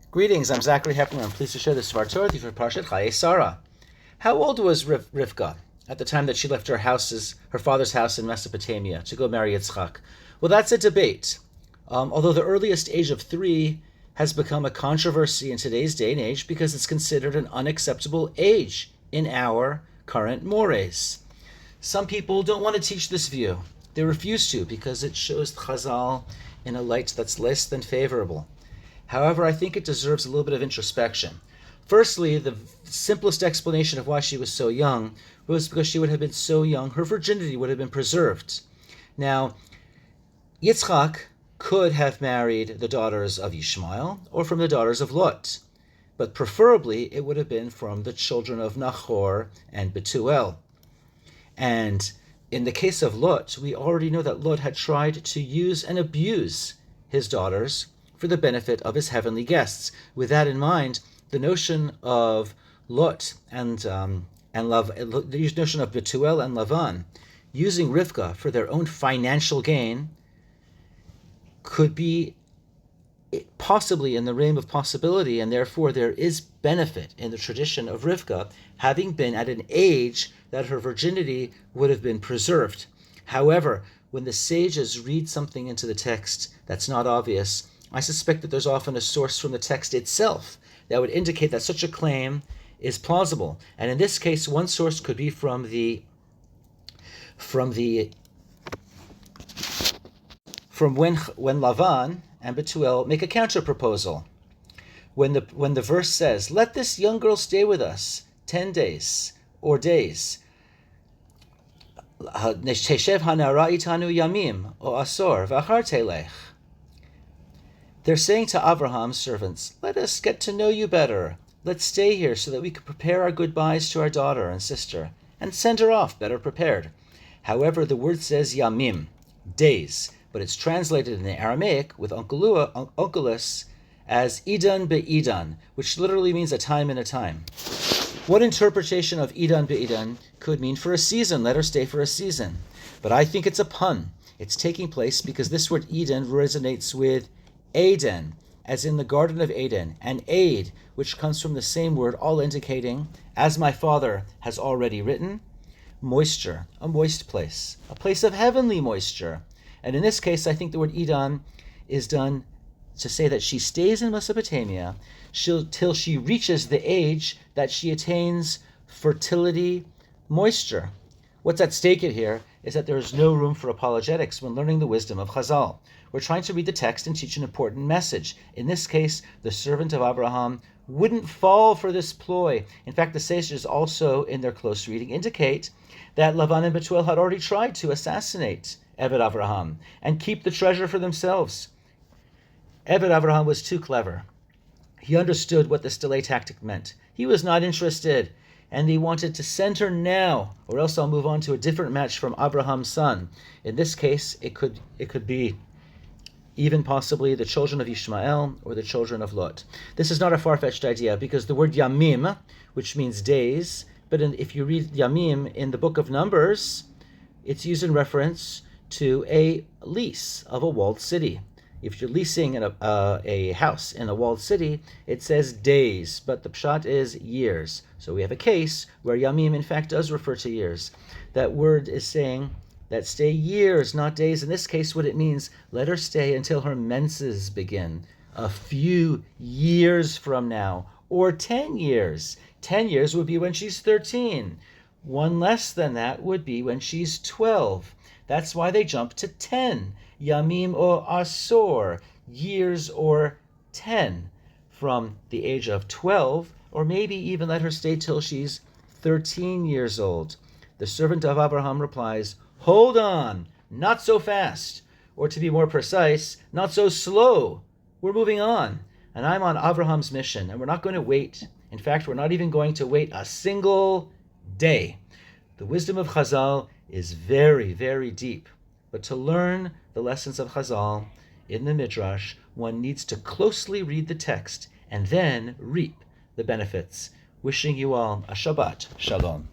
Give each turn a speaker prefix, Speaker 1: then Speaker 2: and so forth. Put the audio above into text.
Speaker 1: Greetings, I'm Zachary Hepner. I'm pleased to share this Svar Torah with you for Parashat Chayei, Sara. How old was Rivka at the time that she left her father's house in Mesopotamia to go marry Yitzchak? Well, that's a debate. Although the earliest age of 3 has become a controversy in today's day and age because it's considered an unacceptable age in our current mores. Some people don't want to teach this view. They refuse to because it shows Chazal in a light that's less than favorable. However, I think it deserves a little bit of introspection. Firstly, the simplest explanation of why she was so young was because she would have been so young, her virginity would have been preserved. Now, Yitzchak could have married the daughters of Ishmael or from the daughters of Lot, but preferably it would have been from the children of Nahor and Betuel. And in the case of Lot, we already know that Lot had tried to use and abuse his daughters for the benefit of his heavenly guests. With that in mind, the notion of Lot the notion of Betuel and Lavan using Rivka for their own financial gain could be possibly in the realm of possibility, and therefore there is benefit in the tradition of Rivka having been at an age that her virginity would have been preserved. However, when the sages read something into the text that's not obvious, I suspect that there's often a source from the text itself that would indicate that such a claim is plausible. And in this case, one source could be from when Lavan and Betuel make a counter proposal. When the verse says, "Let this young girl stay with us 10 days or days," "Teshev hanara itanu yamim o asor v'achar telech." They're saying to Abraham's servants, "Let us get to know you better. Let's stay here so that we can prepare our goodbyes to our daughter and sister and send her off better prepared." However, the word says yamim, days, but it's translated in the Aramaic with onkelos as idan be'idan, which literally means a time and a time. What interpretation of idan be'idan could mean for a season? Let her stay for a season. But I think it's a pun. It's taking place because this word Eden resonates with Eden, as in the Garden of Eden, and Aid, which comes from the same word, all indicating, as my Father has already written, moisture, a moist place, a place of heavenly moisture. And in this case, I think the word Eden is done to say that she stays in Mesopotamia till she reaches the age that she attains fertility, moisture. What's at stake here is that there is no room for apologetics when learning the wisdom of Chazal. We're trying to read the text and teach an important message. In this case, the servant of Abraham wouldn't fall for this ploy. In fact, the sages also, in their close reading, indicate that Lavan and Betuel had already tried to assassinate Eved Abraham and keep the treasure for themselves. Eved Abraham was too clever. He understood what this delay tactic meant. He was not interested, and he wanted to send her now, or else I'll move on to a different match from Abraham's son. In this case, it could be even possibly the children of Ishmael or the children of Lot. This is not a far-fetched idea because the word yamim, which means days, but if you read yamim in the book of Numbers, it's used in reference to a lease of a walled city. If you're leasing a house in a walled city, it says days, but the pshat is years. So we have a case where yamim in fact does refer to years. That word is saying that stay years, not days. In this case, what it means, let her stay until her menses begin, a few years from now, or 10 years. 10 years would be when she's 13. One less than that would be when she's 12. That's why they jump to 10. Yamim o asor, years or 10. From the age of 12, or maybe even let her stay till she's 13 years old. The servant of Abraham replies, "Hold on, not so fast." Or to be more precise, not so slow. We're moving on. And I'm on Abraham's mission, and we're not going to wait. In fact, we're not even going to wait a single day. The wisdom of Chazal is very, very deep. But to learn the lessons of Chazal in the Midrash, one needs to closely read the text and then reap the benefits. Wishing you all a Shabbat Shalom.